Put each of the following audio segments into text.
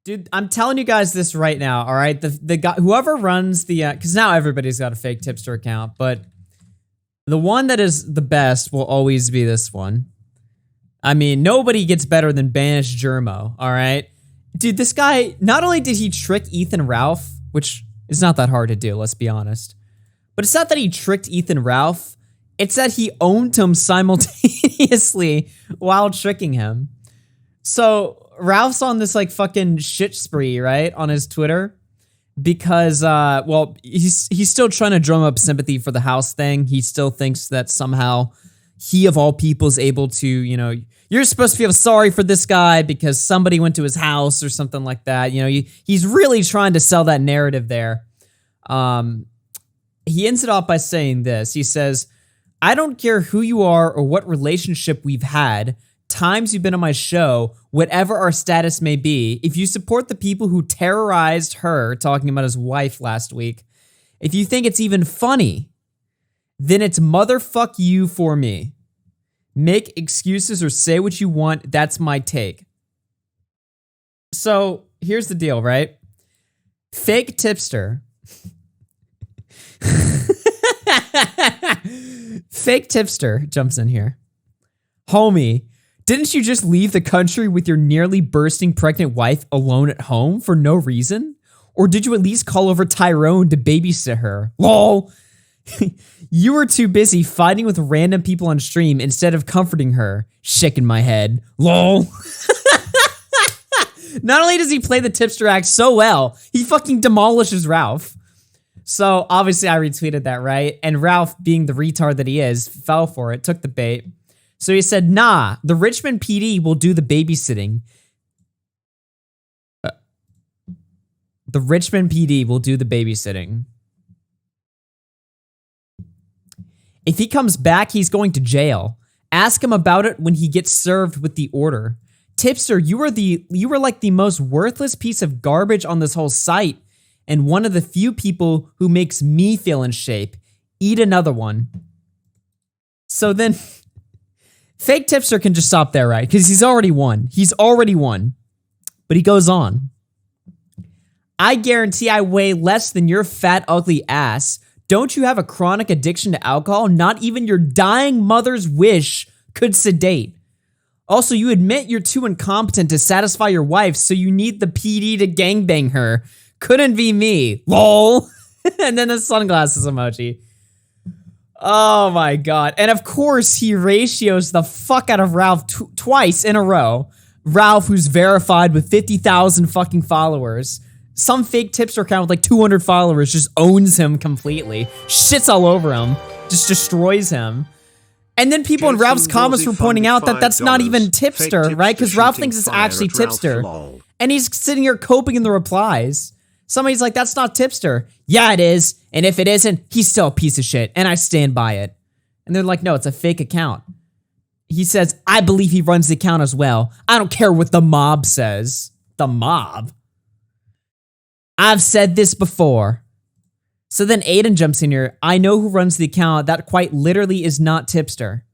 Dude, I'm telling you guys this right now, all right? The guy, whoever runs the, because now everybody's got a fake Tipster account, but the one that is the best will always be this one. I mean, nobody gets better than Banished Germo, all right? Dude, this guy, not only did he trick Ethan Ralph, which is not that hard to do, let's be honest, but it's not that he tricked Ethan Ralph, it's that he owned him simultaneously while tricking him. So Ralph's on this like fucking shit spree, right, on his Twitter, because well, he's still trying to drum up sympathy for the house thing. He still thinks that somehow he of all people is able to, you know, you're supposed to feel sorry for this guy because somebody went to his house or something like that. You know, he's really trying to sell that narrative there. He ends it off by saying this. He says, "I don't care who you are or what relationship we've had, times you've been on my show, whatever our status may be, if you support the people who terrorized her," talking about his wife last week, "if you think it's even funny, then it's motherfuck you for me. Make excuses or say what you want, that's my take." So, here's the deal, right? Fake Tipster. Fake Tipster jumps in here. "Homie, didn't you just leave the country with your nearly bursting pregnant wife alone at home for no reason? Or did you at least call over Tyrone to babysit her? Lol. You were too busy fighting with random people on stream instead of comforting her. Shaking my head. Lol." Not only does he play the Tipster act so well, he fucking demolishes Ralph. So obviously I retweeted that, right? And Ralph, being the retard that he is, fell for it, took the bait. So he said, "Nah, the Richmond PD will do the babysitting. The Richmond PD will do the babysitting. If he comes back, he's going to jail. Ask him about it when he gets served with the order. Tipster, you were like the most worthless piece of garbage on this whole site, and one of the few people who makes me feel in shape. Eat another one." So then, fake Tipster can just stop there, right? Because he's already won. He's already won. But he goes on. "I guarantee I weigh less than your fat, ugly ass. Don't you have a chronic addiction to alcohol? Not even your dying mother's wish could sedate. Also, you admit you're too incompetent to satisfy your wife, so you need the PD to gangbang her. Couldn't be me. Lol." And then the sunglasses emoji. Oh my god. And of course, he ratios the fuck out of Ralph twice in a row. Ralph, who's verified with 50,000 fucking followers. Some fake Tipster account with like 200 followers just owns him completely. Shits all over him. Just destroys him. And then people in Ralph's comments were pointing out that that's not even Tipster, right? Because Ralph thinks it's actually Tipster. And he's sitting here coping in the replies. Somebody's like, "That's not Tipster." "Yeah, it is. And if it isn't, he's still a piece of shit. And I stand by it." And they're like, "No, it's a fake account." He says, "I believe he runs the account as well. I don't care what the mob says." The mob? "I've said this before." So then Aiden jumps in here. "I know who runs the account. That quite literally is not Tipster."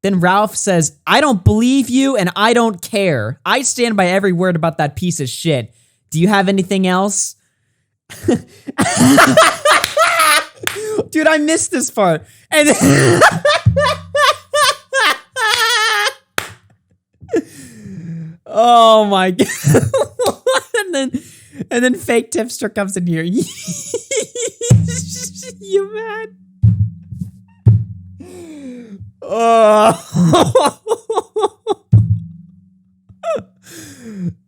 Then Ralph says, "I don't believe you and I don't care. I stand by every word about that piece of shit. Do you have anything else?" Dude, I missed this part. And then oh my god. and then fake Tipster comes in here. You mad? Oh.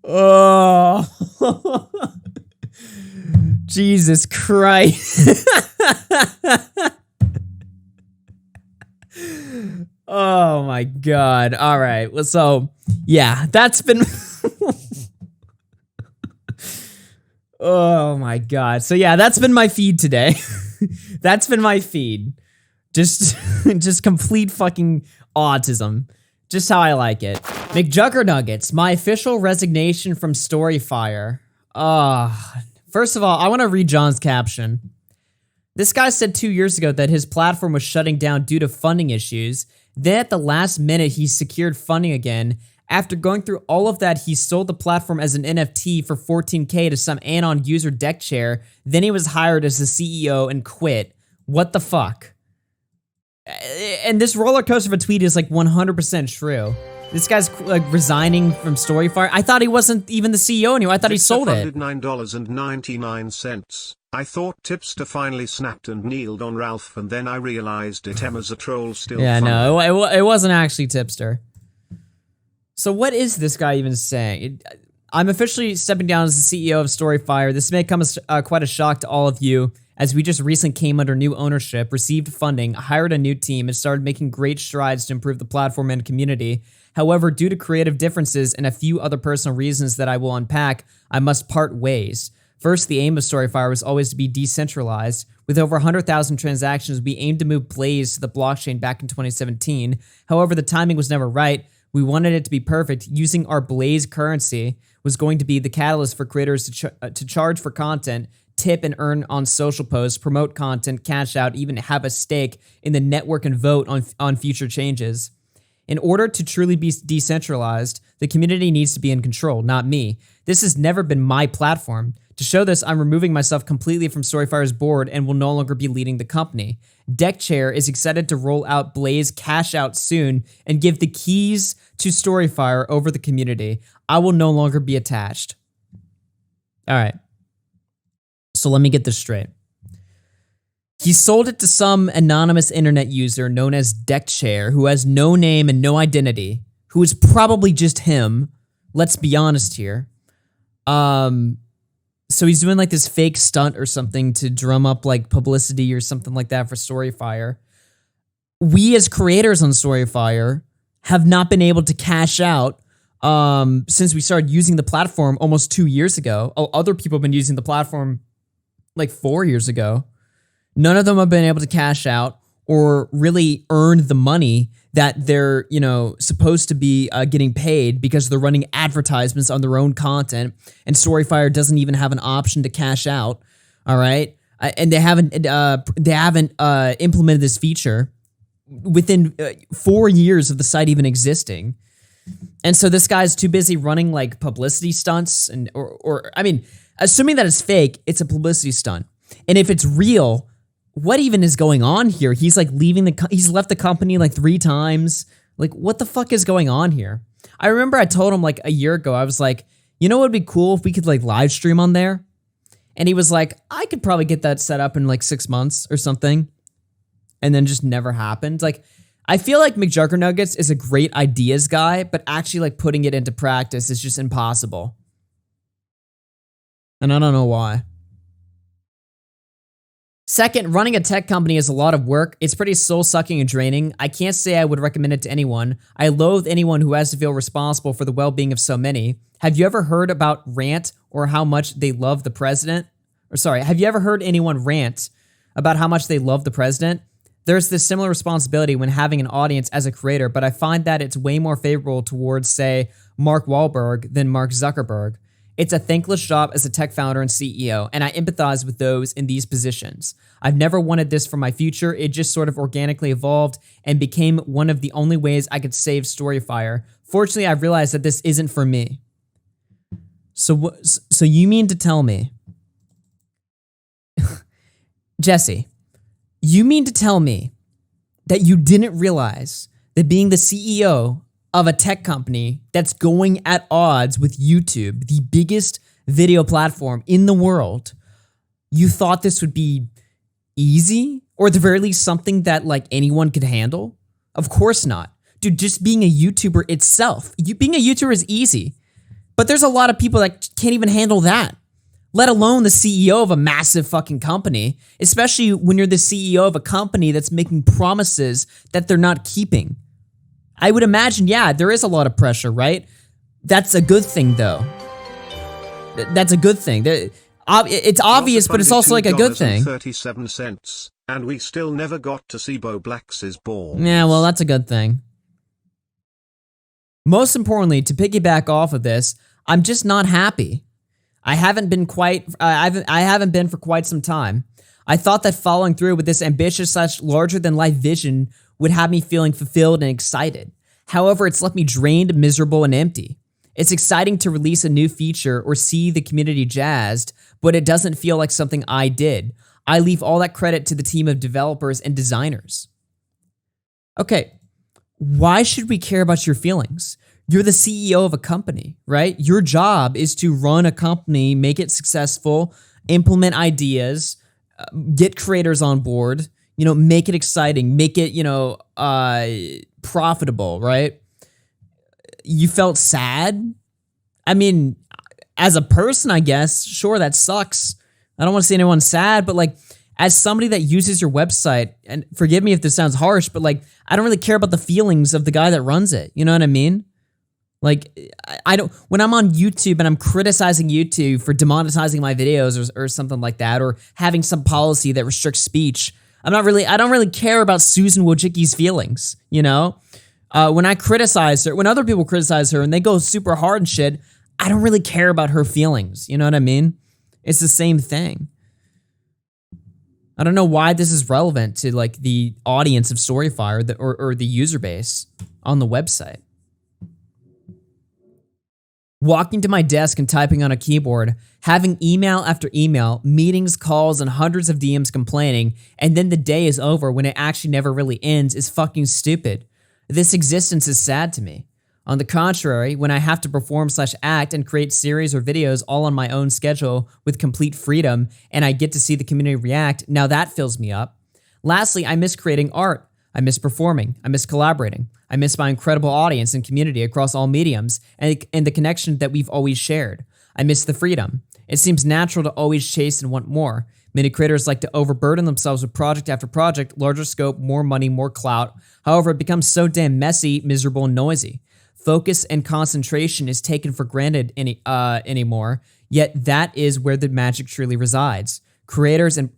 Oh. Jesus Christ. Oh my god. All right. Well, so yeah, that's been oh my god. So yeah, that's been my feed today. That's been my feed. Just complete fucking autism. Just how I like it. McJuggerNuggets, my official resignation from Storyfire. First of all, I want to read John's caption. This guy said 2 years ago that his platform was shutting down due to funding issues. Then at the last minute, he secured funding again After going through all of that, he sold the platform as an NFT for $14K to some anon user deck chair. Then he was hired as the CEO and quit. What the fuck? And this roller coaster of a tweet is like 100% true. This guy's like resigning from Storyfire. I thought he wasn't even the CEO anymore. I thought he sold it. $9.99. I thought Tipster finally snapped and kneeled on Ralph, and then I realized it Emma's a troll still. Yeah, no, it wasn't actually Tipster. So what is this guy even saying? I'm officially stepping down as the CEO of Storyfire. This may come as quite a shock to all of you, as we just recently came under new ownership, received funding, hired a new team, and started making great strides to improve the platform and community. However, due to creative differences and a few other personal reasons that I will unpack, I must part ways. First, the aim of Storyfire was always to be decentralized. With over 100,000 transactions, we aimed to move Blaze to the blockchain back in 2017. However, the timing was never right. We wanted it to be perfect. Using our Blaze currency was going to be the catalyst for creators to charge for content, tip and earn on social posts, promote content, cash out, even have a stake in the network and vote on future changes. In order to truly be decentralized, the community needs to be in control, not me. This has never been my platform. To show this, I'm removing myself completely from Storyfire's board and will no longer be leading the company. Deckchair is excited to roll out Blaze Cash Out soon and give the keys to Storyfire over the community. I will no longer be attached. All right. So let me get this straight. He sold it to some anonymous internet user known as Deckchair, who has no name and no identity, who is probably just him. Let's be honest here. So he's doing like this fake stunt or something to drum up like publicity or something like that for Storyfire. We as creators on Storyfire have not been able to cash out since we started using the platform almost 2 years ago. Other people have been using the platform like 4 years ago. None of them have been able to cash out or really earn the money that they're, supposed to be getting paid because they're running advertisements on their own content, and Storyfire doesn't even have an option to cash out. All right, and they haven't implemented this feature within 4 years of the site even existing. And so this guy's too busy running like publicity stunts or assuming that it's fake, it's a publicity stunt. And if it's real, what even is going on here? He's like he's left the company like 3 times. Like, what the fuck is going on here? I remember I told him like a year ago, I was like, what would be cool if we could like live stream on there? And he was like, I could probably get that set up in like 6 months or something. And then just never happened. Like, I feel like McJuggerNuggets is a great ideas guy, but actually like putting it into practice is just impossible. And I don't know why. Second, running a tech company is a lot of work. It's pretty soul-sucking and draining. I can't say I would recommend it to anyone. I loathe anyone who has to feel responsible for the well-being of so many. Have you ever heard about rant or how much they love the president? Have you ever heard anyone rant about how much they love the president? There's this similar responsibility when having an audience as a creator, but I find that it's way more favorable towards, say, Mark Wahlberg than Mark Zuckerberg. It's a thankless job as a tech founder and CEO, and I empathize with those in these positions. I've never wanted this for my future. It just sort of organically evolved and became one of the only ways I could save Storyfire. Fortunately, I've realized that this isn't for me. So you mean to tell me, Jesse, you mean to tell me that you didn't realize that being the CEO of a tech company that's going at odds with YouTube, the biggest video platform in the world, you thought this would be easy? Or at the very least something that like anyone could handle? Of course not. Dude, just being a YouTuber itself, being a YouTuber is easy. But there's a lot of people that can't even handle that, let alone the CEO of a massive fucking company, especially when you're the CEO of a company that's making promises that they're not keeping. I would imagine, yeah, there is a lot of pressure, right? That's a good thing, though. That's a good thing. It's obvious, but it's also like a good thing. 37 cents, and we still never got to see Bo Blacks's balls. Yeah, well, that's a good thing. Most importantly, to piggyback off of this, I'm just not happy. I haven't been for quite some time. I thought that following through with this ambitious / larger than life vision would have me feeling fulfilled and excited. However, it's left me drained, miserable, and empty. It's exciting to release a new feature or see the community jazzed, but it doesn't feel like something I did. I leave all that credit to the team of developers and designers. Okay, why should we care about your feelings? You're the CEO of a company, right? Your job is to run a company, make it successful, implement ideas, get creators on board, make it exciting, make it, profitable, right? You felt sad? I mean, as a person, I guess, sure, that sucks. I don't want to see anyone sad, but like, as somebody that uses your website, and forgive me if this sounds harsh, but like, I don't really care about the feelings of the guy that runs it. You know what I mean? Like, I don't, when I'm on YouTube and I'm criticizing YouTube for demonetizing my videos or something like that, or having some policy that restricts speech, I don't really care about Susan Wojcicki's feelings, When I criticize her, when other people criticize her and they go super hard and shit, I don't really care about her feelings. You know what I mean? It's the same thing. I don't know why this is relevant to like the audience of Storyfire or the user base on the website. Walking to my desk and typing on a keyboard, having email after email, meetings, calls, and hundreds of DMs complaining, and then the day is over when it actually never really ends is fucking stupid. This existence is sad to me. On the contrary, when I have to perform/act and create series or videos all on my own schedule with complete freedom, and I get to see the community react, now that fills me up. Lastly, I miss creating art. I miss performing. I miss collaborating. I miss my incredible audience and community across all mediums and the connection that we've always shared. I miss the freedom. It seems natural to always chase and want more. Many creators like to overburden themselves with project after project, larger scope, more money, more clout. However, it becomes so damn messy, miserable, and noisy. Focus and concentration is taken for granted anymore, yet that is where the magic truly resides. Creators and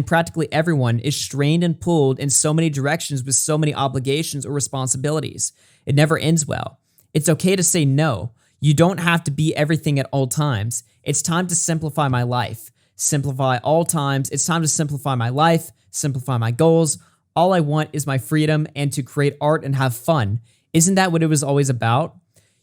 practically everyone is strained and pulled in so many directions with so many obligations or responsibilities. It never ends well. It's okay to say no. You don't have to be everything at all times. It's time to simplify my life. Simplify all times. It's time to simplify my life, simplify my goals. All I want is my freedom and to create art and have fun. Isn't that what it was always about?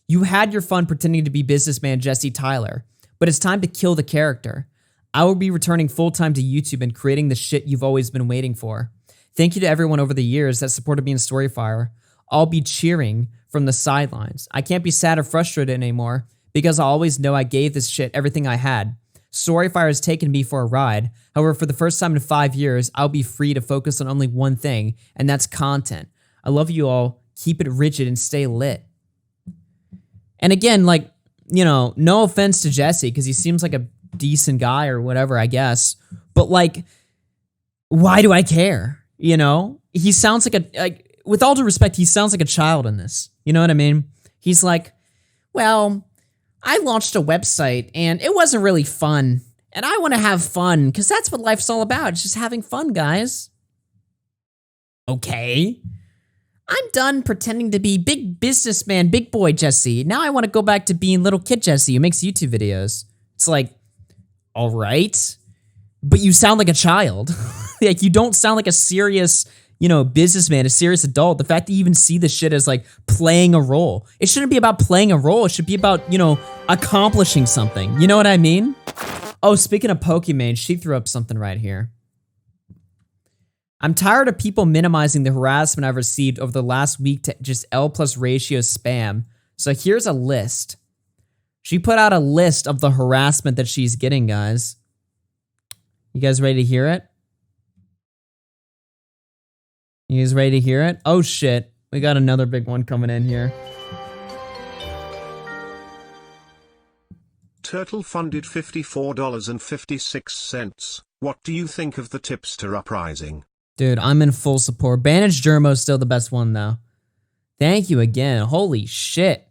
You had your fun pretending to be businessman Jesse Tyler, but it's time to kill the character. I will be returning full-time to YouTube and creating the shit you've always been waiting for. Thank you to everyone over the years that supported me in Storyfire. I'll be cheering from the sidelines. I can't be sad or frustrated anymore because I always know I gave this shit everything I had. Storyfire has taken me for a ride. However, for the first time in 5 years, I'll be free to focus on only one thing, and that's content. I love you all. Keep it rigid and stay lit. And again, like, no offense to Jesse because he seems like a decent guy or whatever, I guess. But like, why do I care? He sounds like with all due respect, he sounds like a child in this. You know what I mean? He's like, well, I launched a website and it wasn't really fun. And I want to have fun because that's what life's all about. It's just having fun, guys. Okay. I'm done pretending to be big businessman, big boy Jesse. Now I want to go back to being little kid Jesse who makes YouTube videos. It's like, all right, but you sound like a child. Like, you don't sound like a serious, businessman, a serious adult. The fact that you even see this shit as like playing a role. It shouldn't be about playing a role. It should be about, accomplishing something. You know what I mean? Oh, speaking of Pokimane, she threw up something right here. I'm tired of people minimizing the harassment I've received over the last week to just L+ ratio spam. So here's a list. She put out a list of the harassment that she's getting, guys. You guys ready to hear it? You guys ready to hear it? Oh shit, we got another big one coming in here. Turtle funded $54.56. What do you think of the Tipster uprising? Dude, I'm in full support. Bandage Germo's still the best one, though. Thank you again. Holy shit.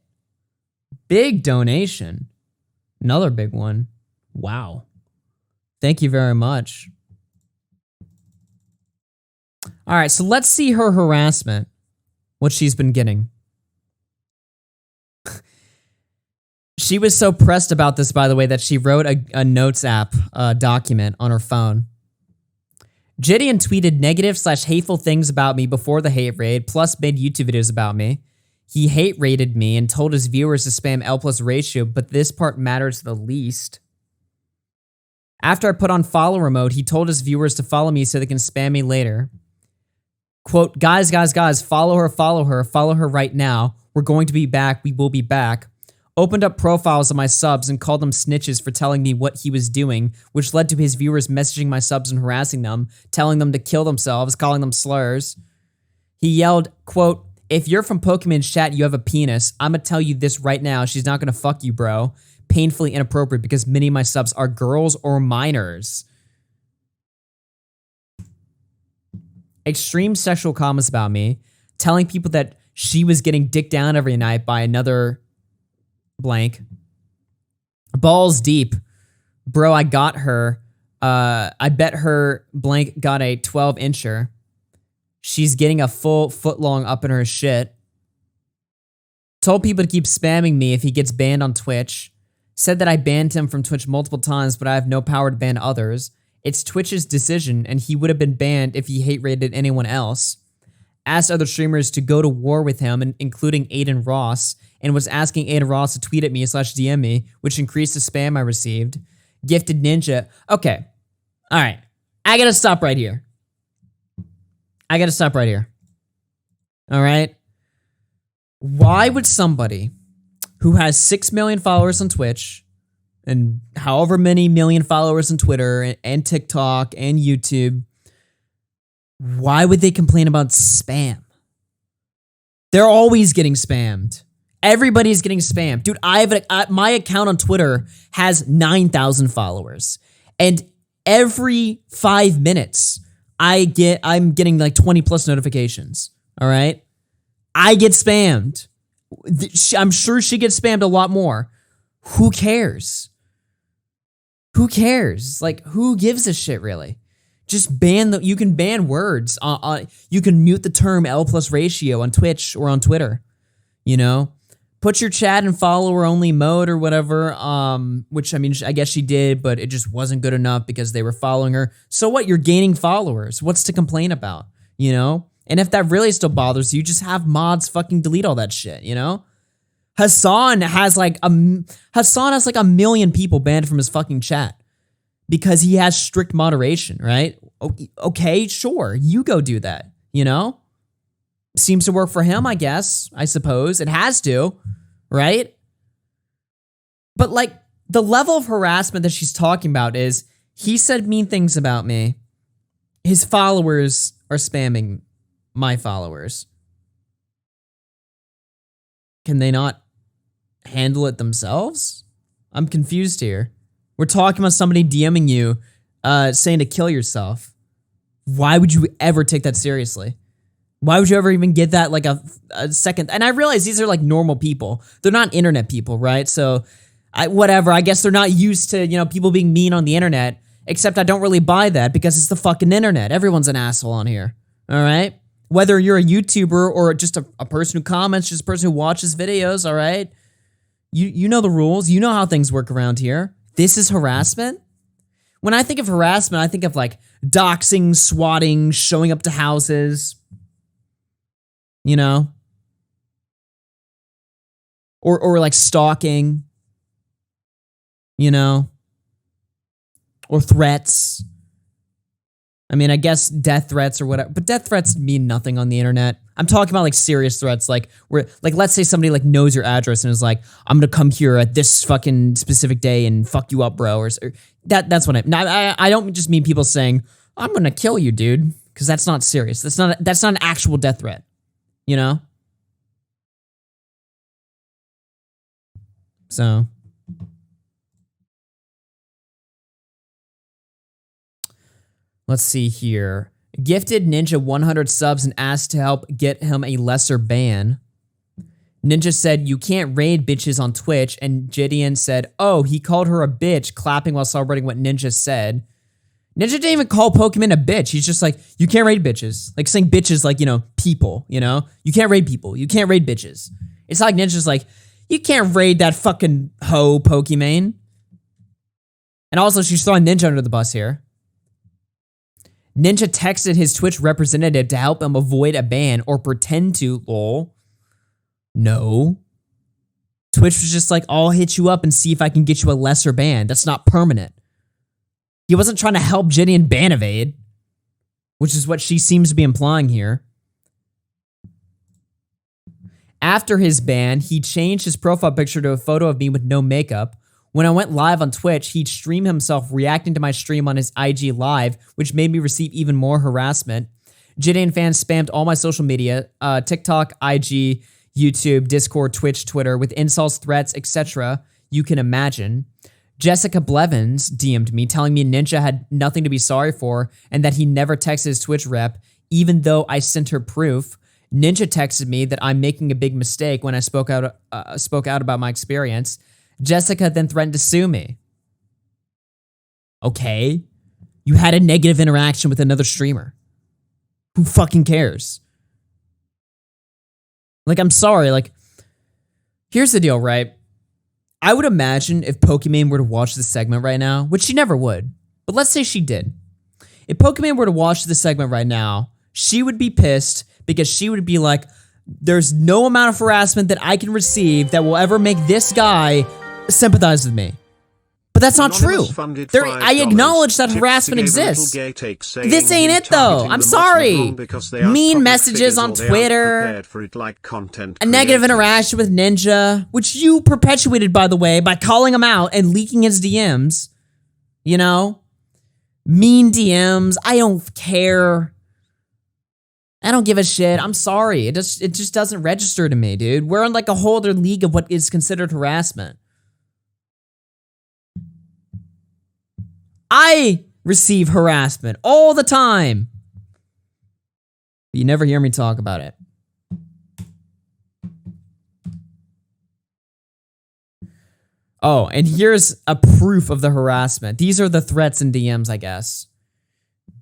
Big donation. Another big one. Wow. Thank you very much. All right, so let's see her harassment. What she's been getting. She was so pressed about this, by the way, that she wrote a notes app document on her phone. Gideon tweeted negative/hateful things about me before the hate raid, plus made YouTube videos about me. He hate rated me and told his viewers to spam L plus ratio, but this part matters the least. After I put on follower mode, he told his viewers to follow me so they can spam me later. Quote, guys, follow her right now. We're going to be back. We will be back. Opened up profiles of my subs and called them snitches for telling me what he was doing, which led to his viewers messaging my subs and harassing them, telling them to kill themselves, calling them slurs. He yelled, quote, if you're from Pokimane's chat, you have a penis. I'm gonna tell you this right now. She's not gonna fuck you, bro. Painfully inappropriate because many of my subs are girls or minors. Extreme sexual comments about me, telling people that she was getting dicked down every night by another blank. Balls deep. Bro, I got her. I bet her blank got a 12-incher. She's getting a full foot long up in her shit. Told people to keep spamming me if he gets banned on Twitch. Said that I banned him from Twitch multiple times, but I have no power to ban others. It's Twitch's decision, and he would have been banned if he hate rated anyone else. Asked other streamers to go to war with him, including Aiden Ross, and was asking Aiden Ross to tweet at me / DM me, which increased the spam I received. Gifted Ninja. Okay. All right. I gotta stop right here. All right? Why would somebody who has 6 million followers on Twitch and however many million followers on Twitter and TikTok and YouTube, why would they complain about spam? They're always getting spammed. Everybody's getting spammed. Dude, my account on Twitter has 9,000 followers. And every 5 minutes, I'm getting like 20 plus notifications. All right? I get spammed. I'm sure she gets spammed a lot more. Who cares? Like, who gives a shit, really? Just you can ban words. You can mute the term L plus ratio on Twitch or on Twitter. You know? Put your chat in follower only mode or whatever, which, I mean, I guess she did, but it just wasn't good enough because they were following her. So what? You're gaining followers. What's to complain about? You know? And if that really still bothers you, just have mods fucking delete all that shit, you know? Hassan has like a million people banned from his fucking chat because he has strict moderation, right? Okay, sure. You go do that, you know? Seems to work for him, I guess. I suppose. It has to, right? But like, the level of harassment that she's talking about is, he said mean things about me. His followers are spamming my followers. Can they not handle it themselves? I'm confused here. We're talking about somebody DMing you, saying to kill yourself. Why would you ever take that seriously? Why would you ever even get that like a second? And I realize these are like normal people. They're not internet people, right? So, whatever. I guess they're not used to, people being mean on the internet. Except I don't really buy that because it's the fucking internet. Everyone's an asshole on here. All right? Whether you're a YouTuber or just a person who comments, just a person who watches videos, all right? You know the rules. You know how things work around here. This is harassment? When I think of harassment, I think of like doxing, swatting, showing up to houses, or like stalking, or threats. I mean, I guess death threats or whatever, but death threats mean nothing on the internet. I'm talking about like serious threats, like let's say somebody like knows your address and is like, I'm gonna come here at this fucking specific day and fuck you up, bro, or that's what I don't just mean people saying, I'm gonna kill you, dude, because that's not serious. That's not an actual death threat, So. Let's see here. Gifted Ninja 100 subs and asked to help get him a lesser ban. Ninja said, you can't raid bitches on Twitch. And Gideon said, oh, he called her a bitch, clapping while celebrating what Ninja said. Ninja didn't even call Pokimane a bitch. He's just like, you can't raid bitches. Like saying bitches like, people, You can't raid people. You can't raid bitches. It's like Ninja's like, you can't raid that fucking hoe, Pokimane. And also, she's throwing Ninja under the bus here. Ninja texted his Twitch representative to help him avoid a ban or pretend to, lol. No. Twitch was just like, I'll hit you up and see if I can get you a lesser ban. That's not permanent. He wasn't trying to help Gideon ban evade, which is what she seems to be implying here. After his ban, he changed his profile picture to a photo of me with no makeup. When I went live on Twitch, he'd stream himself reacting to my stream on his IG Live, which made me receive even more harassment. Gideon fans spammed all my social media, TikTok, IG, YouTube, Discord, Twitch, Twitter, with insults, threats, etc. you can imagine. Jessica Blevins DM'd me telling me Ninja had nothing to be sorry for and that he never texted his Twitch rep, even though I sent her proof. Ninja texted me that I'm making a big mistake when I spoke out about my experience. Jessica then threatened to sue me. Okay. You had a negative interaction with another streamer. Who fucking cares? Like, I'm sorry, like, here's the deal, right? I would imagine if Pokimane were to watch this segment right now, which she never would, but let's say she did. If Pokimane were to watch this segment right now, she would be pissed because she would be like, there's no amount of harassment that I can receive that will ever make this guy sympathize with me. But that's not true. I acknowledge that harassment exists. This ain't it though. I'm sorry. Mean messages on Twitter, a negative interaction with Ninja, which you perpetuated, by the way, by calling him out and leaking his DMs. You know? Mean DMs. I don't care. I don't give a shit. I'm sorry. It just doesn't register to me, dude. We're in like a whole other league of what is considered harassment. I receive harassment all the time. You never hear me talk about it. Oh, and here's a proof of the harassment. These are the threats and DMs, I guess.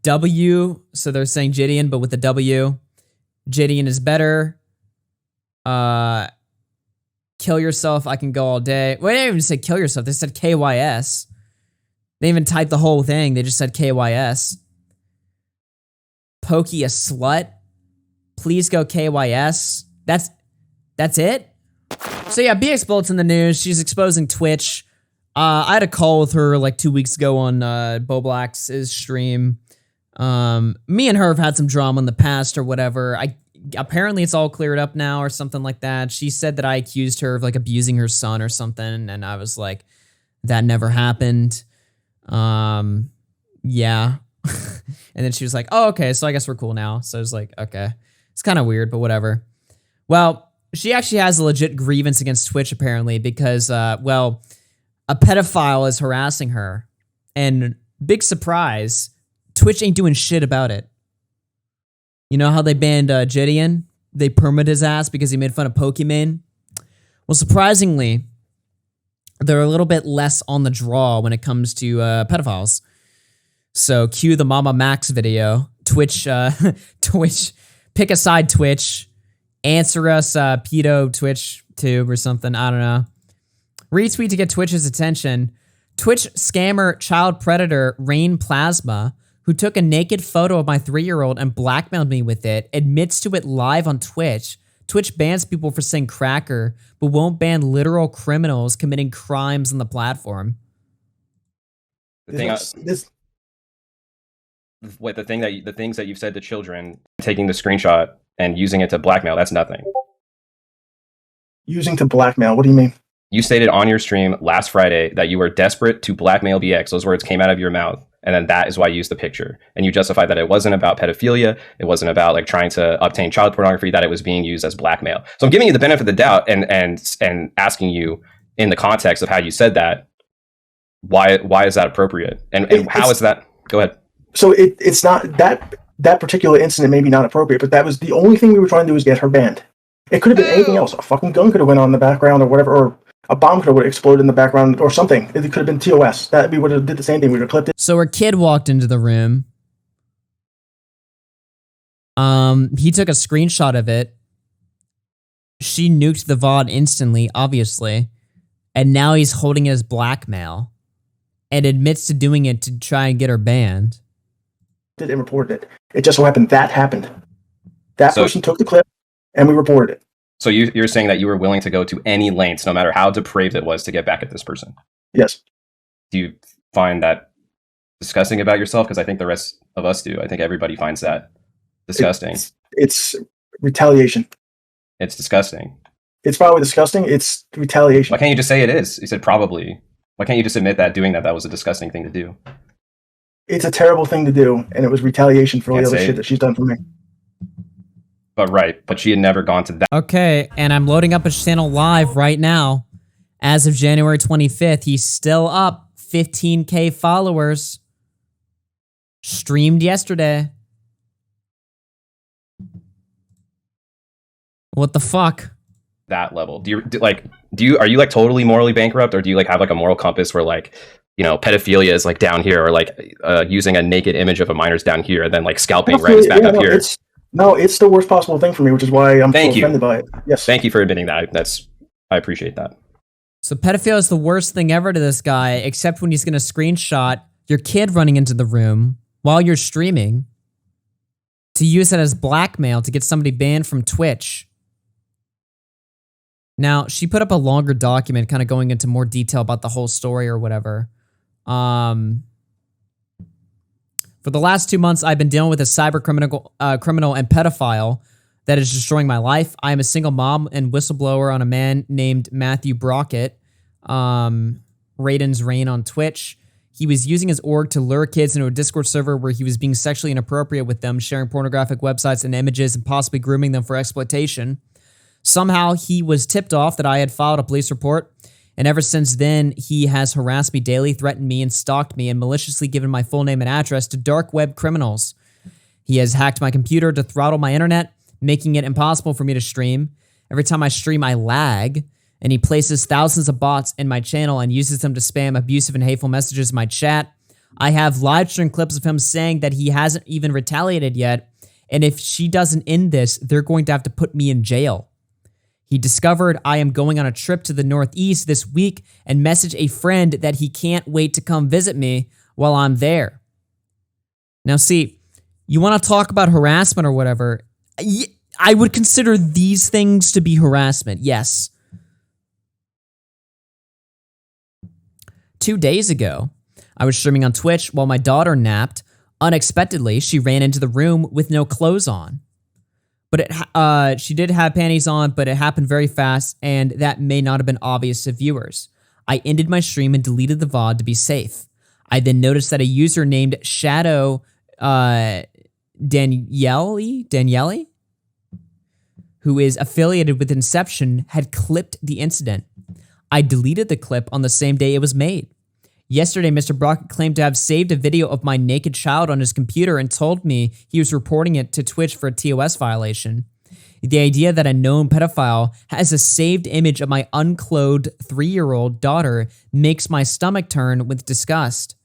W, so they're saying Gideon, but with the W. Gideon is better. Kill yourself, I can go all day. Well, they didn't even say kill yourself. They said KYS. They even typed the whole thing. They just said KYS. Pokey a slut. Please go KYS. That's it? So yeah, BXBullet's in the news. She's exposing Twitch. I had a call with her like 2 weeks ago on Bo Black's stream. Me and her have had some drama in the past or whatever. Apparently it's all cleared up now or something like that. She said that I accused her of like abusing her son or something, and I was like, that never happened. Yeah. And then she was like, oh, okay, so I guess we're cool now. So I was like, okay. It's kind of weird, but whatever. Well, she actually has a legit grievance against Twitch, apparently, because, well, a pedophile is harassing her. And big surprise, Twitch ain't doing shit about it. You know how they banned Gideon? They permitted his ass because he made fun of Pokimane? Well, surprisingly, they're a little bit less on the draw when it comes to pedophiles. So cue the Mama Max video. Twitch, Twitch, pick a side Twitch. Answer us pedo Twitch tube or something. I don't know. Retweet to get Twitch's attention. Twitch scammer child predator Rain Plasma, who took a naked photo of my 3-year-old and blackmailed me with it, admits to it live on Twitch. Twitch bans people for saying cracker, but won't ban literal criminals committing crimes on the platform. The things that you've said to children, taking the screenshot and using it to blackmail, that's nothing. Using to blackmail, what do you mean? You stated on your stream last Friday that you were desperate to blackmail BX. Those words came out of your mouth. And then that is why you used the picture. And you justified that it wasn't about pedophilia. It wasn't about like trying to obtain child pornography, that it was being used as blackmail. So I'm giving you the benefit of the doubt and asking you in the context of how you said that, why is that appropriate? And how is that? Go ahead. So it's not that particular incident, maybe not appropriate, but that was the only thing we were trying to do was get her banned. It could have been anything else. A fucking gun could have went on in the background or whatever, or a bomb could have exploded in the background or something. It could have been TOS. That we would have did the same thing. We would have clipped it. So her kid walked into the room. He took a screenshot of it. She nuked the VOD instantly, obviously. And now he's holding it as blackmail. And admits to doing it to try and get her banned. And reported it. It just so happened that happened. That person took the clip and we reported it. So you're saying that you were willing to go to any lengths, no matter how depraved it was, to get back at this person. Yes. Do you find that disgusting about yourself? Because I think the rest of us do. I think everybody finds that disgusting. It's retaliation. It's disgusting. It's probably disgusting. It's retaliation. Why can't you just say it is? You said probably. Why can't you just admit that doing that was a disgusting thing to do? It's a terrible thing to do, and it was retaliation for all the other shit that she's done for me. But she had never gone to that. Okay, and I'm loading up his channel live right now. As of January 25th, he's still up 15K followers. Streamed yesterday. What the fuck? That level. Are you like totally morally bankrupt, or do you like have like a moral compass where like, you know, pedophilia is like down here, or like using a naked image of a minor's down here and then like scalping is back up here? It's the worst possible thing for me, which is why I'm so offended by it. Yes. Thank you for admitting that. I appreciate that. So pedophilia is the worst thing ever to this guy, except when he's going to screenshot your kid running into the room while you're streaming to use it as blackmail to get somebody banned from Twitch. Now, she put up a longer document kind of going into more detail about the whole story or whatever. For the last 2 months, I've been dealing with a cyber criminal and pedophile that is destroying my life. I am a single mom and whistleblower on a man named Matthew Brockett, Raiden's Reign on Twitch. He was using his org to lure kids into a Discord server where he was being sexually inappropriate with them, sharing pornographic websites and images and possibly grooming them for exploitation. Somehow, he was tipped off that I had filed a police report, and ever since then, he has harassed me daily, threatened me, and stalked me, and maliciously given my full name and address to dark web criminals. He has hacked my computer to throttle my internet, making it impossible for me to stream. Every time I stream, I lag, and he places thousands of bots in my channel and uses them to spam abusive and hateful messages in my chat. I have live stream clips of him saying that he hasn't even retaliated yet, and if she doesn't end this, they're going to have to put me in jail. He discovered I am going on a trip to the Northeast this week and messaged a friend that he can't wait to come visit me while I'm there. Now, see, you want to talk about harassment or whatever. I would consider these things to be harassment, yes. 2 days ago, I was streaming on Twitch while my daughter napped. Unexpectedly, she ran into the room with no clothes on. But she did have panties on, but it happened very fast, and that may not have been obvious to viewers. I ended my stream and deleted the VOD to be safe. I then noticed that a user named Shadow Daniele, who is affiliated with Inception, had clipped the incident. I deleted the clip on the same day it was made. Yesterday, Mr. Brockett claimed to have saved a video of my naked child on his computer and told me he was reporting it to Twitch for a TOS violation. The idea that a known pedophile has a saved image of my unclothed 3-year-old daughter makes my stomach turn with disgust.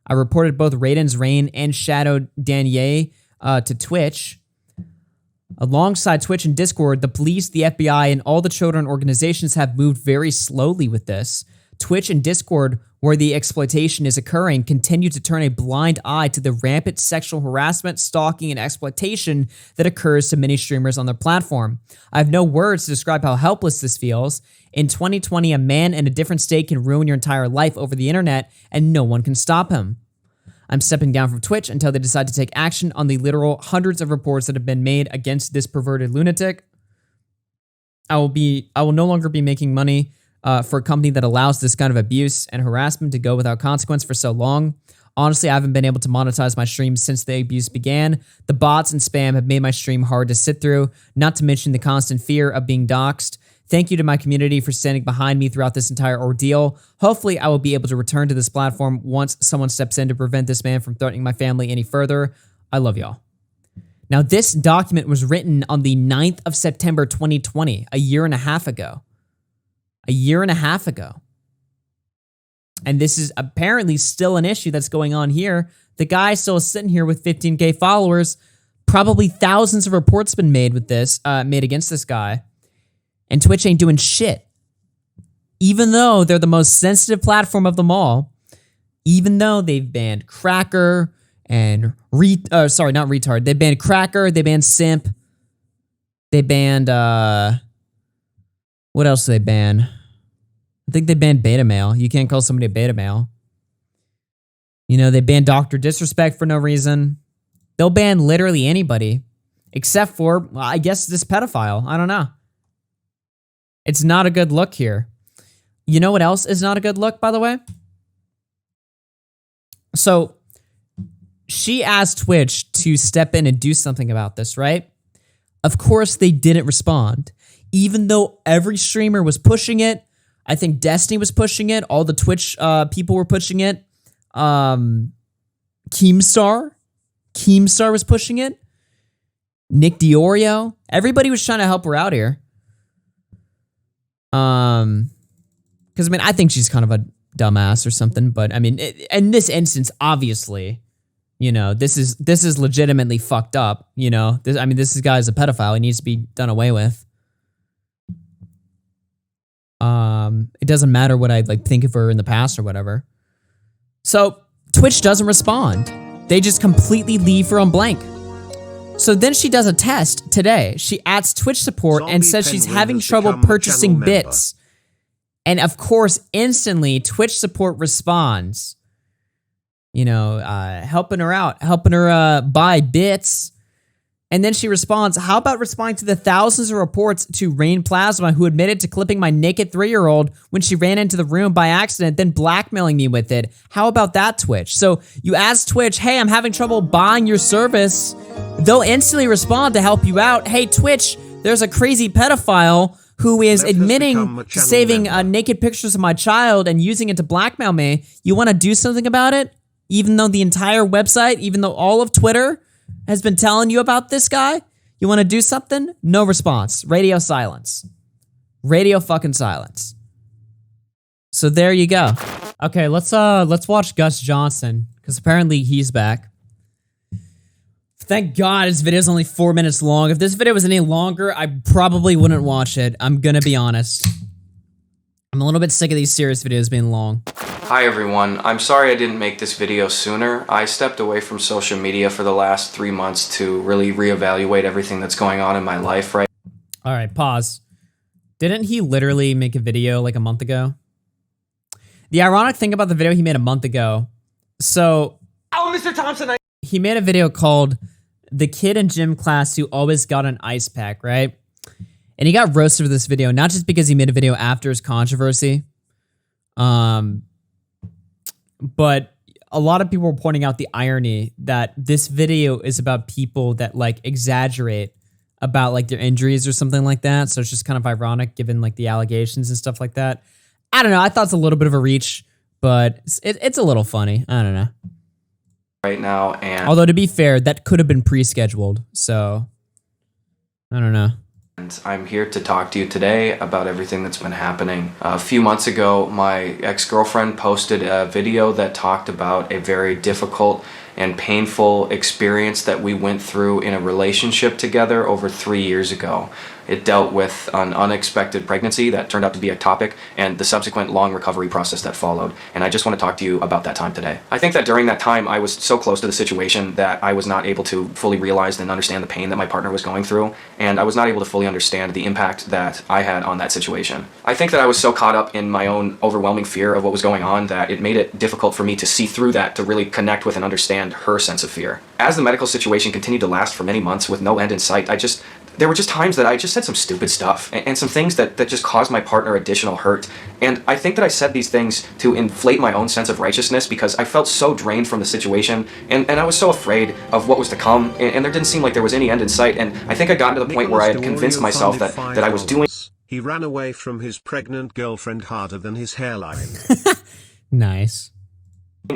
I reported both Raiden's Reign and Shadow Danier to Twitch. Alongside Twitch and Discord, the police, the FBI, and all the children organizations have moved very slowly with this. Twitch and Discord, where the exploitation is occurring, continue to turn a blind eye to the rampant sexual harassment, stalking, and exploitation that occurs to many streamers on their platform. I have no words to describe how helpless this feels. In 2020, a man in a different state can ruin your entire life over the internet, and no one can stop him. I'm stepping down from Twitch until they decide to take action on the literal hundreds of reports that have been made against this perverted lunatic. I will no longer be making money for a company that allows this kind of abuse and harassment to go without consequence for so long. Honestly, I haven't been able to monetize my stream since the abuse began. The bots and spam have made my stream hard to sit through, not to mention the constant fear of being doxxed. Thank you to my community for standing behind me throughout this entire ordeal. Hopefully, I will be able to return to this platform once someone steps in to prevent this man from threatening my family any further. I love y'all. Now, this document was written on the 9th of September 2020, a year and a half ago. A year and a half ago. And this is apparently still an issue that's going on here. The guy still is sitting here with 15K followers. Probably thousands of reports been made with this, made against this guy. And Twitch ain't doing shit. Even though they're the most sensitive platform of them all, even though they've banned Cracker and they banned Cracker, they banned Simp, they banned What else do they ban? I think they banned beta male. You can't call somebody a beta male. You know, they banned Dr. Disrespect for no reason. They'll ban literally anybody except for, well, I guess, this pedophile. I don't know. It's not a good look here. You know what else is not a good look, by the way? So, she asked Twitch to step in and do something about this, right? Of course, they didn't respond. Even though every streamer was pushing it, I think Destiny was pushing it, all the Twitch people were pushing it. Keemstar was pushing it. Nick Diorio, everybody was trying to help her out here. Because I mean, I think she's kind of a dumbass or something, but I mean, in this instance, obviously, you know, this is legitimately fucked up. You know, this guy's a pedophile. He needs to be done away with. It doesn't matter what I like think of her in the past or whatever. So Twitch doesn't respond. They just completely leave her on blank. So then she does a test today. She adds Twitch support and says she's having trouble purchasing bits. And of course, instantly Twitch support responds. You know, helping her out, helping her buy bits. And then she responds, how about responding to the thousands of reports to Rain Plasma, who admitted to clipping my naked 3-year-old when she ran into the room by accident, then blackmailing me with it? How about that, Twitch? So you ask Twitch, hey, I'm having trouble buying your service. They'll instantly respond to help you out. Hey, Twitch, there's a crazy pedophile who is admitting to saving naked pictures of my child and using it to blackmail me. You want to do something about it? Even though the entire website, even though all of Twitter has been telling you about this guy? You want to do something? No response. Radio silence. Radio fucking silence. So there you go. Okay, let's watch Gus Johnson, because apparently he's back. Thank God this video's only 4 minutes long. If this video was any longer, I probably wouldn't watch it. I'm gonna be honest. I'm a little bit sick of these serious videos being long. Hi everyone, I'm sorry I didn't make this video sooner. I stepped away from social media for the last 3 months to really reevaluate everything that's going on in my life right. Alright, pause. Didn't he literally make a video like a month ago? The ironic thing about the video he made a month ago, so... Oh, Mr. Thompson, he made a video called The Kid in Gym Class Who Always Got an Ice Pack, right? And he got roasted for this video, not just because he made a video after his controversy, but a lot of people were pointing out the irony that this video is about people that like exaggerate about like their injuries or something like that. So it's just kind of ironic given like the allegations and stuff like that. I don't know. I thought it's a little bit of a reach, but it's a little funny. I don't know. Right now, and although to be fair, that could have been pre-scheduled. So I don't know. And I'm here to talk to you today about everything that's been happening. A few months ago, my ex-girlfriend posted a video that talked about a very difficult and painful experience that we went through in a relationship together over 3 years ago. It dealt with an unexpected pregnancy that turned out to be ectopic and the subsequent long recovery process that followed. And I just want to talk to you about that time today. I think that during that time, I was so close to the situation that I was not able to fully realize and understand the pain that my partner was going through. And I was not able to fully understand the impact that I had on that situation. I think that I was so caught up in my own overwhelming fear of what was going on that it made it difficult for me to see through that, to really connect with and understand her sense of fear. As the medical situation continued to last for many months with no end in sight, there were just times that I just said some stupid stuff and some things that just caused my partner additional hurt. And I think that I said these things to inflate my own sense of righteousness because I felt so drained from the situation and I was so afraid of what was to come and there didn't seem like there was any end in sight. And I think I got to the point where I had convinced myself that I was doing... He ran away from his pregnant girlfriend harder than his hairline. Nice.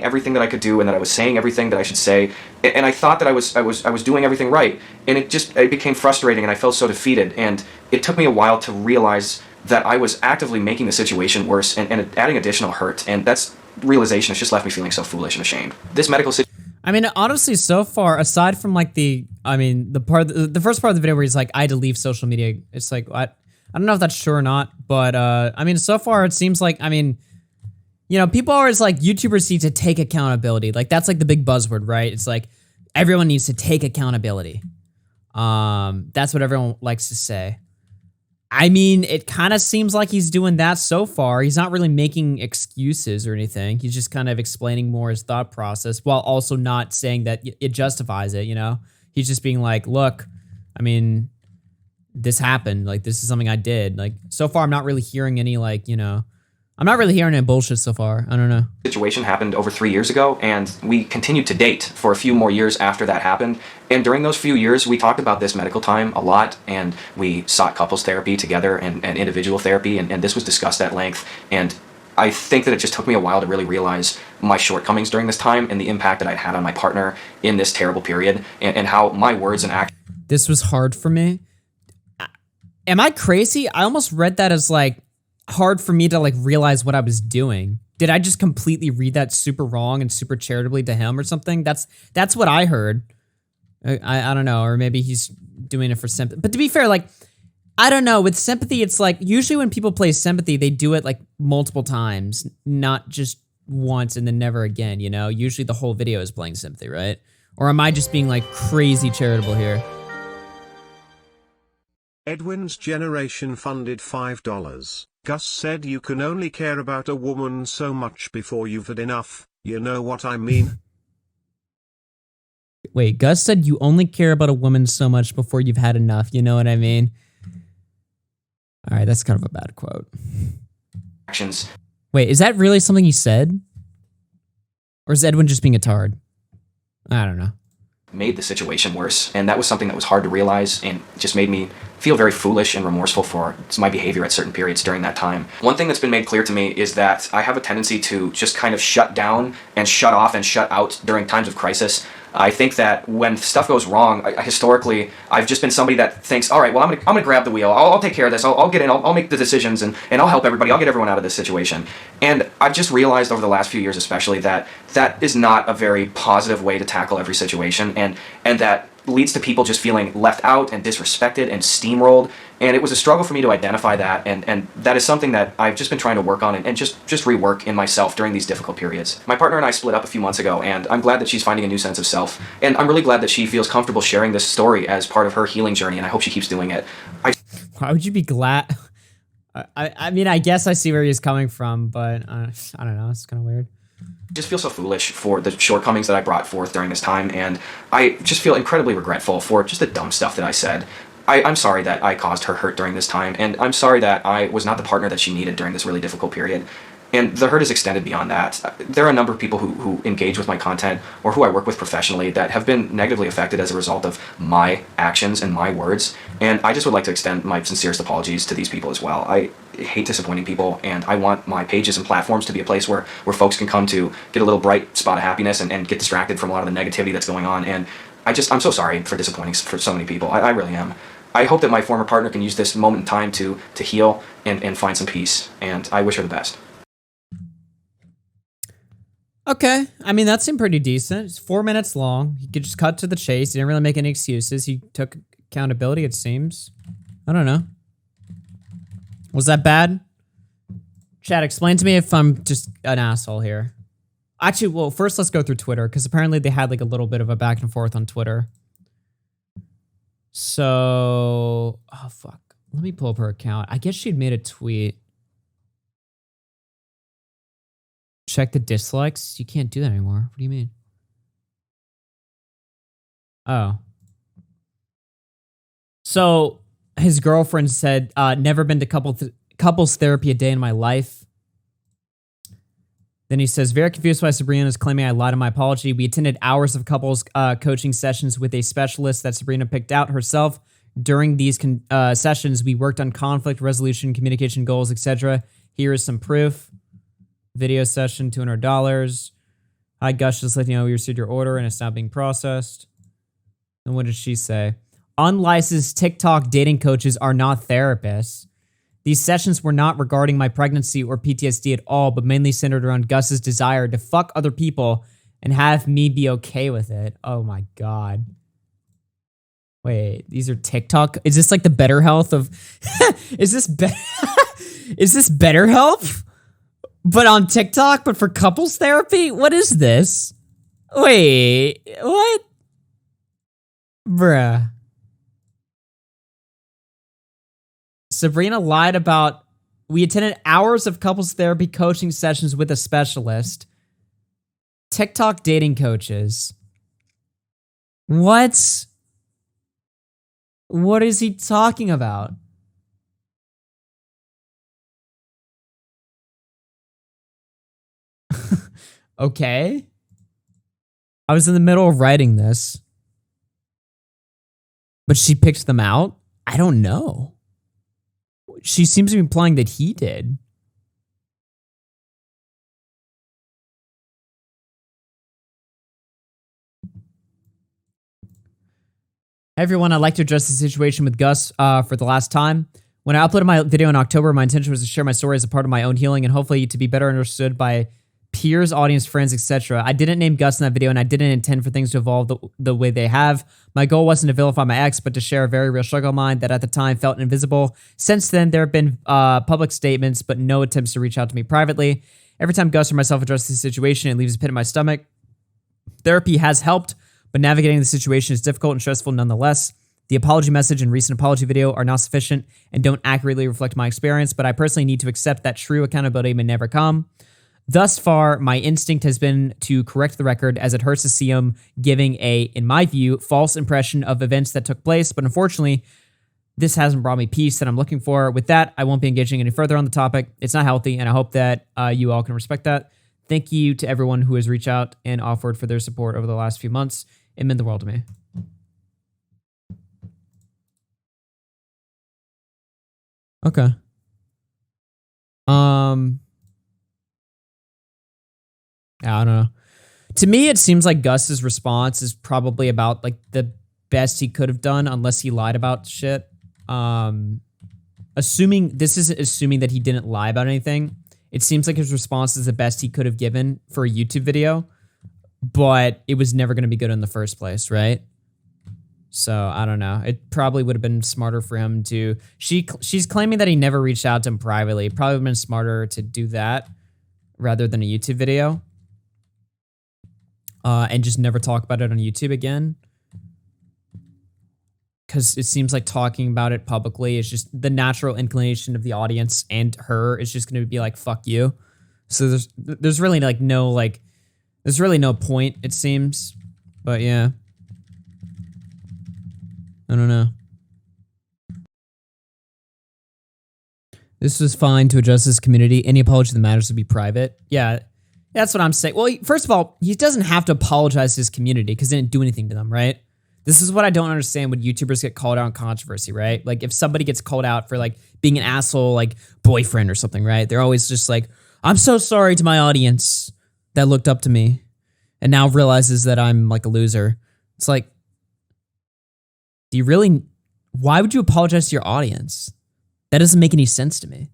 Everything that I could do and that I was saying everything that I should say, and I thought that I was doing everything right, and it became frustrating and I felt so defeated, and it took me a while to realize that I was actively making the situation worse and adding additional hurt, and that's realization has just left me feeling so foolish and ashamed. This medical situation, I mean, honestly, so far, aside from like the first part of the video where he's like, I had to leave social media, it's like, I don't know if that's true or not, but I mean, so far it seems like, I mean, you know, people are always like, YouTubers need to take accountability. Like, that's like the big buzzword, right? It's like, everyone needs to take accountability. That's what everyone likes to say. I mean, it kind of seems like he's doing that so far. He's not really making excuses or anything. He's just kind of explaining more his thought process while also not saying that it justifies it, you know? He's just being like, look, I mean, this happened. Like, this is something I did. Like, so far, I'm not really hearing any, like, you know, I'm not really hearing any bullshit so far. I don't know. Situation happened over 3 years ago, and we continued to date for a few more years after that happened. And during those few years, we talked about this medical time a lot, and we sought couples therapy together and individual therapy, and this was discussed at length. And I think that it just took me a while to really realize my shortcomings during this time and the impact that I'd had on my partner in this terrible period, and how my words and actions. This was hard for me. Am I crazy? I almost read that as like hard for me to like realize what I was doing. Did I just completely read that super wrong and super charitably to him or something? That's what I heard. I don't know, or maybe he's doing it for sympathy. But to be fair, like, I don't know. With sympathy, it's like usually when people play sympathy, they do it like multiple times, not just once and then never again, you know? Usually the whole video is playing sympathy, right? Or am I just being like crazy charitable here? Edwin's generation funded $5. Gus said you can only care about a woman so much before you've had enough, you know what I mean? Wait, Gus said you only care about a woman so much before you've had enough, you know what I mean? All right, that's kind of a bad quote. Actions. Wait, is that really something he said? Or is Edwin just being a tard? I don't know. Made the situation worse, and that was something that was hard to realize and just made me feel very foolish and remorseful for my behavior at certain periods during that time. One thing that's been made clear to me is that I have a tendency to just kind of shut down and shut off and shut out during times of crisis. I think that when stuff goes wrong, historically, I've just been somebody that thinks, all right, well, I'm gonna grab the wheel. I'll take care of this. I'll get in. I'll make the decisions, and I'll help everybody. I'll get everyone out of this situation. And I've just realized over the last few years, especially, that that is not a very positive way to tackle every situation, and that leads to people just feeling left out and disrespected and steamrolled. And it was a struggle for me to identify that, and that is something that I've just been trying to work on and just rework in myself during these difficult periods. My partner and I split up a few months ago, and I'm glad that she's finding a new sense of self, and I'm really glad that she feels comfortable sharing this story as part of her healing journey, and I hope she keeps doing it. Why would you be glad? I mean, I guess I see where he's coming from, but I don't know. It's kind of weird. Just feel so foolish for the shortcomings that I brought forth during this time, and I just feel incredibly regretful for just the dumb stuff that I said. I'm sorry that I caused her hurt during this time, and I'm sorry that I was not the partner that she needed during this really difficult period. And the hurt is extended beyond that. There are a number of people who engage with my content or who I work with professionally that have been negatively affected as a result of my actions and my words, and I just would like to extend my sincerest apologies to these people as well. I hate disappointing people, and I want my pages and platforms to be a place where folks can come to get a little bright spot of happiness and get distracted from a lot of the negativity that's going on. And I'm so sorry for disappointing for so many people. I really am. I hope that my former partner can use this moment in time to heal and find some peace, and I wish her the best. Okay, I mean, that seemed pretty decent. It's 4 minutes long. He could just cut to the chase. He didn't really make any excuses. He took accountability, it seems. I don't know. Was that bad? Chad, explain to me if I'm just an asshole here. Actually, well, first let's go through Twitter, because apparently they had like a little bit of a back and forth on Twitter. So, oh fuck. Let me pull up her account. I guess she'd made a tweet. Check the dislikes. You can't do that anymore. What do you mean? Oh. So his girlfriend said, never been to couples therapy a day in my life. Then he says, very confused why Sabrina is claiming I lied in my apology. We attended hours of couples coaching sessions with a specialist that Sabrina picked out herself. During these sessions, we worked on conflict resolution, communication goals, etc. Here is some proof. Video session, $200. Hi, Gush, just letting you know we received your order and it's now being processed. And what did she say? Unlicensed TikTok dating coaches are not therapists. These sessions were not regarding my pregnancy or PTSD at all, but mainly centered around Gus's desire to fuck other people and have me be okay with it. Oh my God. Wait, these are TikTok? Is this like the better health of... Is this BetterHelp? But on TikTok, but for couples therapy? What is this? Wait, what? Bruh. Sabrina lied about we attended hours of couples therapy coaching sessions with a specialist. TikTok dating coaches. What? What is he talking about? Okay. I was in the middle of writing this. But she picked them out? I don't know. She seems to be implying that he did. Hey everyone, I'd like to address the situation with Gus for the last time. When I uploaded my video in October, my intention was to share my story as a part of my own healing and hopefully to be better understood by peers, audience, friends, etc. I didn't name Gus in that video and I didn't intend for things to evolve the way they have. My goal wasn't to vilify my ex, but to share a very real struggle of mine that at the time felt invisible. Since then, there have been public statements, but no attempts to reach out to me privately. Every time Gus or myself address the situation, it leaves a pit in my stomach. Therapy has helped, but navigating the situation is difficult and stressful nonetheless. The apology message and recent apology video are not sufficient and don't accurately reflect my experience, but I personally need to accept that true accountability may never come. Thus far, my instinct has been to correct the record as it hurts to see him giving a, in my view, false impression of events that took place, but unfortunately, this hasn't brought me peace that I'm looking for. With that, I won't be engaging any further on the topic. It's not healthy, and I hope that you all can respect that. Thank you to everyone who has reached out and offered for their support over the last few months. It meant the world to me. Okay. I don't know. To me, it seems like Gus's response is probably about like the best he could have done, unless he lied about shit. Assuming that he didn't lie about anything. It seems like his response is the best he could have given for a YouTube video, but it was never going to be good in the first place, right? So I don't know. It probably would have been smarter for him to. She's claiming that he never reached out to him privately. It probably would have been smarter to do that rather than a YouTube video. And just never talk about it on YouTube again. Because it seems like talking about it publicly is just the natural inclination of the audience and her is just going to be like, fuck you. So there's really there's really no point, it seems. But yeah. I don't know. This was fine to address this community. Any apology that matters to be private. Yeah. That's what I'm saying. Well, first of all, he doesn't have to apologize to his community because he didn't do anything to them, right? This is what I don't understand when YouTubers get called out in controversy, right? Like if somebody gets called out for like being an asshole, like boyfriend or something, right? They're always just like, I'm so sorry to my audience that looked up to me and now realizes that I'm like a loser. It's like, do you really, why would you apologize to your audience? That doesn't make any sense to me.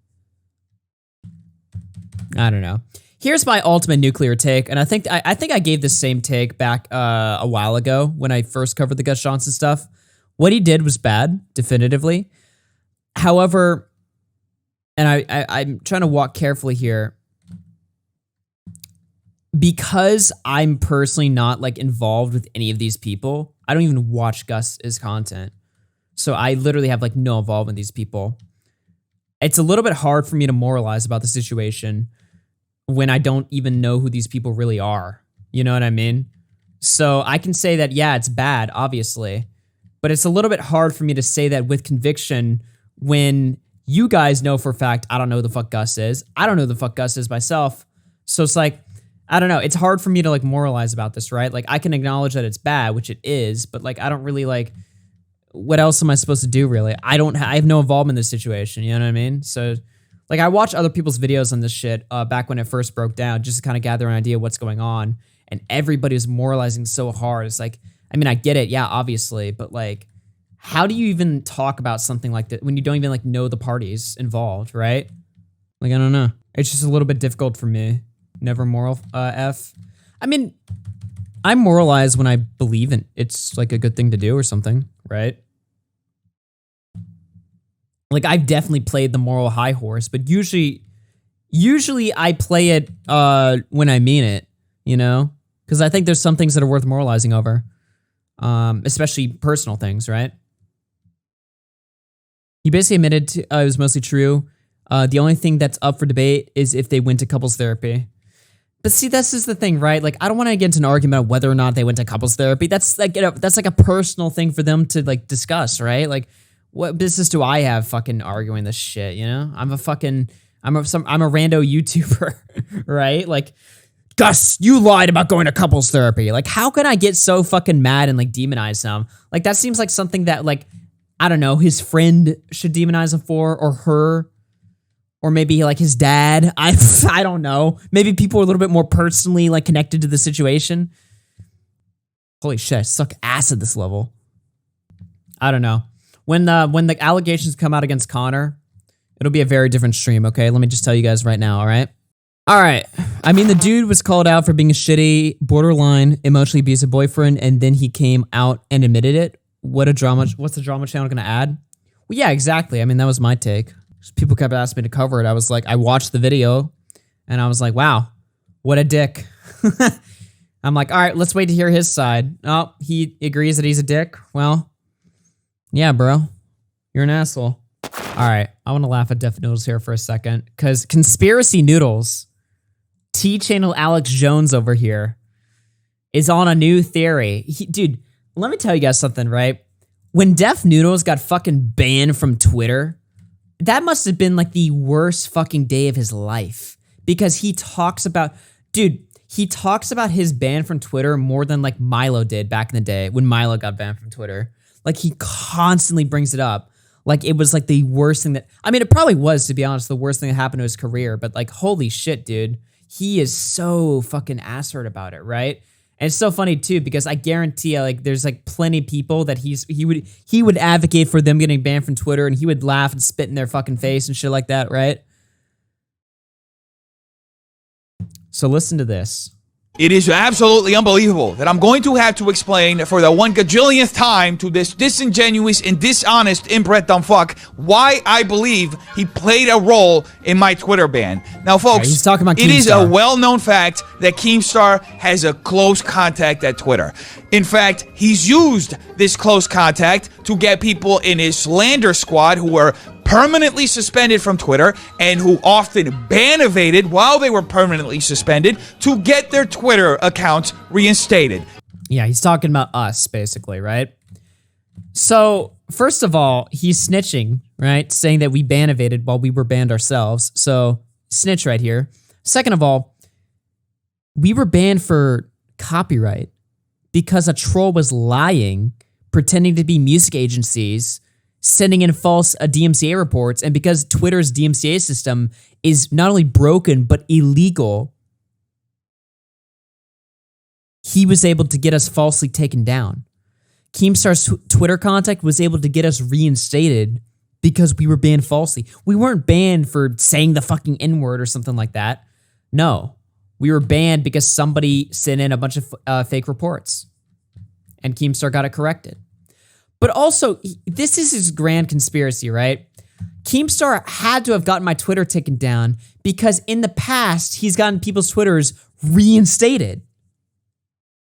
I don't know. Here's my ultimate nuclear take, and I think I gave this same take back a while ago when I first covered the Gus Johnson stuff. What he did was bad, definitively. However, and I'm trying to walk carefully here, because I'm personally not like involved with any of these people. I don't even watch Gus's content, so I literally have like no involvement with these people. It's a little bit hard for me to moralize about the situation when I don't even know who these people really are. You know what I mean? So I can say that, yeah, it's bad, obviously. But it's a little bit hard for me to say that with conviction when you guys know for a fact I don't know who the fuck Gus is. I don't know who the fuck Gus is myself. So it's like, I don't know. It's hard for me to like moralize about this, right? Like I can acknowledge that it's bad, which it is, but like I don't really like, what else am I supposed to do really? I have no involvement in this situation, you know what I mean? So like I watch other people's videos on this shit back when it first broke down just to kind of gather an idea of what's going on. And everybody was moralizing so hard. It's like, I mean, I get it. Yeah, obviously. But like, how do you even talk about something like that when you don't even like know the parties involved, right? Like, I don't know. It's just a little bit difficult for me. Never moral F. I mean, I moralize when I believe it's like a good thing to do or something, right? Like I've definitely played the moral high horse, but usually I play it when I mean it, you know? Because I think there's some things that are worth moralizing over, especially personal things, right? He basically admitted to, it was mostly true. The only thing that's up for debate is if they went to couples therapy. But see, this is the thing, right? Like, I don't want to get into an argument of whether or not they went to couples therapy. That's like a personal thing for them to like discuss, right? Like, what business do I have fucking arguing this shit? You know, I'm a rando YouTuber, right? Like, Gus, you lied about going to couples therapy. Like, how can I get so fucking mad and like demonize him? Like, that seems like something that like, I don't know, his friend should demonize him for, or her. Or maybe like his dad. I don't know. Maybe people are a little bit more personally like connected to the situation. Holy shit, I suck ass at this level. I don't know. When the allegations come out against Connor, it'll be a very different stream, okay? Let me just tell you guys right now, all right? All right. I mean, the dude was called out for being a shitty, borderline, emotionally abusive boyfriend, and then he came out and admitted it. What a drama. What's the drama channel going to add? Well, yeah, exactly. I mean, that was my take. People kept asking me to cover it. I was like, I watched the video and I was like, wow, what a dick. I'm like, all right, let's wait to hear his side. Oh, he agrees that he's a dick. Well, yeah, bro, you're an asshole. All right, I want to laugh at Def Noodles here for a second because Conspiracy Noodles, T-Channel Alex Jones over here, is on a new theory. Dude, let me tell you guys something, right? When Def Noodles got fucking banned from Twitter, that must have been like the worst fucking day of his life because he talks about his ban from Twitter more than like Milo did back in the day when Milo got banned from Twitter. Like he constantly brings it up. Like it was like the worst thing that, I mean, it probably was, to be honest, the worst thing that happened to his career, but like, holy shit, dude, he is so fucking asshole about it, right? And it's so funny too, because I guarantee you, like, there's like plenty of people that he would advocate for them getting banned from Twitter, and he would laugh and spit in their fucking face and shit like that, right? So listen to this. It is absolutely unbelievable that I'm going to have to explain for the 1 gajillionth time to this disingenuous and dishonest inbred dumb fuck why I believe he played a role in my Twitter ban. Now, folks, he's talking about it is Keemstar. a well-known fact that Keemstar has a close contact at Twitter. In fact, he's used this close contact to get people in his slander squad who were permanently suspended from Twitter and who often ban-evaded while they were permanently suspended to get their Twitter accounts reinstated. Yeah, he's talking about us, basically, right? So, first of all, he's snitching, right? Saying that we ban-evaded while we were banned ourselves. So, snitch right here. Second of all, we were banned for copyright because a troll was lying, pretending to be music agencies, sending in false DMCA reports, and because Twitter's DMCA system is not only broken but illegal, he was able to get us falsely taken down. Keemstar's Twitter contact was able to get us reinstated because we were banned falsely. We weren't banned for saying the fucking N-word or something like that. No, we were banned because somebody sent in a bunch of fake reports, and Keemstar got it corrected. But also, this is his grand conspiracy, right? Keemstar had to have gotten my Twitter taken down because in the past, he's gotten people's Twitters reinstated.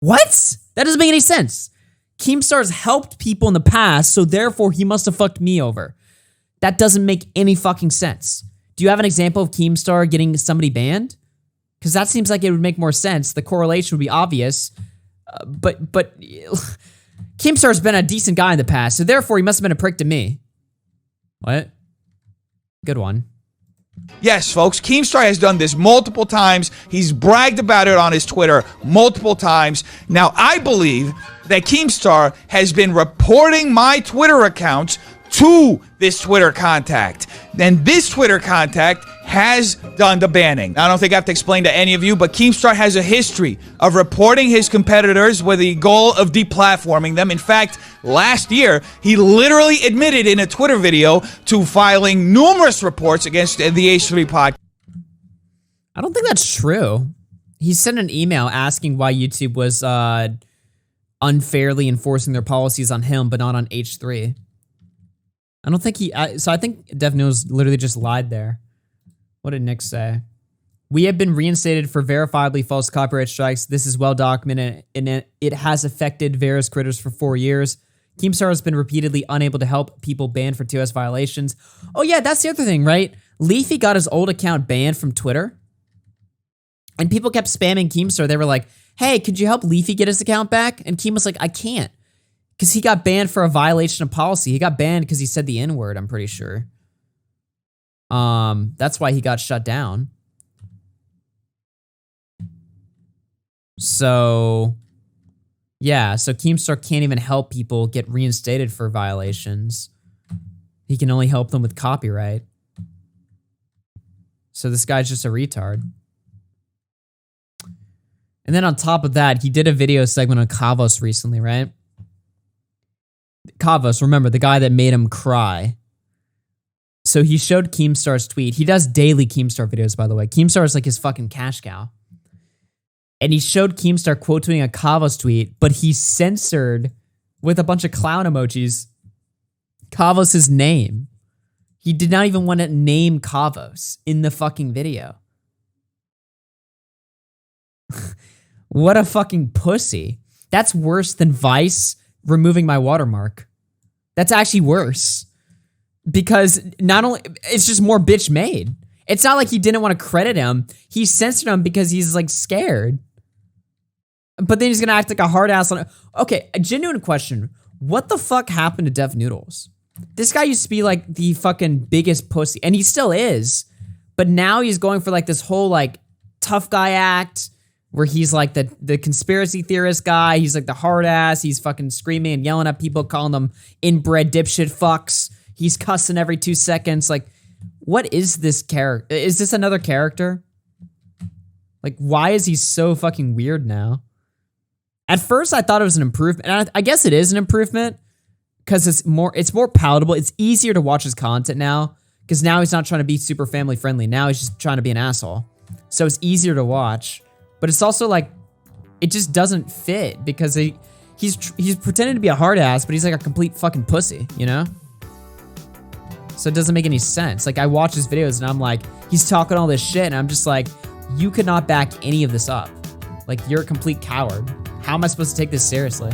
What? That doesn't make any sense. Keemstar's helped people in the past, so therefore he must have fucked me over. That doesn't make any fucking sense. Do you have an example of Keemstar getting somebody banned? Because that seems like it would make more sense. The correlation would be obvious. But Keemstar's been a decent guy in the past, so therefore he must have been a prick to me. What? Good one. Yes, folks, Keemstar has done this multiple times. He's bragged about it on his Twitter multiple times. Now, I believe that Keemstar has been reporting my Twitter accounts to this Twitter contact. And this Twitter contact has done the banning. I don't think I have to explain to any of you, but Keemstar has a history of reporting his competitors with the goal of deplatforming them. In fact, last year, he literally admitted in a Twitter video to filing numerous reports against the H3 podcast. I don't think that's true. He sent an email asking why YouTube was unfairly enforcing their policies on him, but not on H3. I don't think so I think Dev News literally just lied there. What did Nick say? We have been reinstated for verifiably false copyright strikes. This is well documented, and it has affected various critters for 4 years. Keemstar has been repeatedly unable to help people banned for TOS violations. Oh yeah, that's the other thing, right? Leafy got his old account banned from Twitter. And people kept spamming Keemstar. They were like, hey, could you help Leafy get his account back? And Keem was like, I can't. Because he got banned for a violation of policy. He got banned because he said the N-word, I'm pretty sure. That's why he got shut down. So, yeah. So Keemstar can't even help people get reinstated for violations. He can only help them with copyright. So this guy's just a retard. And then on top of that, he did a video segment on Kavos recently, right? Kavos, remember, the guy that made him cry. So he showed Keemstar's tweet. He does daily Keemstar videos, by the way. Keemstar is like his fucking cash cow. And he showed Keemstar quote tweeting a Kavos tweet, but he censored, with a bunch of clown emojis, Kavos' name. He did not even want to name Kavos in the fucking video. What a fucking pussy. That's worse than Vice removing my watermark. That's actually worse. Because not only, it's just more bitch made. It's not like he didn't want to credit him. He censored him because he's like scared. But then he's going to act like a hard ass on it. Okay, a genuine question. What the fuck happened to Deaf Noodles? This guy used to be like the fucking biggest pussy. And he still is. But now he's going for like this whole like tough guy act where he's like the conspiracy theorist guy. He's like the hard ass. He's fucking screaming and yelling at people, calling them inbred dipshit fucks. He's cussing every 2 seconds. Like, what is this character? Is this another character? Like, why is he so fucking weird now? At first, I thought it was an improvement. And I guess it is an improvement because it's more palatable. It's easier to watch his content now because now he's not trying to be super family friendly. Now he's just trying to be an asshole. So it's easier to watch. But it's also like, it just doesn't fit because he's pretending to be a hard ass, but he's like a complete fucking pussy, you know? So it doesn't make any sense. Like, I watch his videos and I'm like, he's talking all this shit and I'm just like, you could not back any of this up. Like, you're a complete coward. How am I supposed to take this seriously?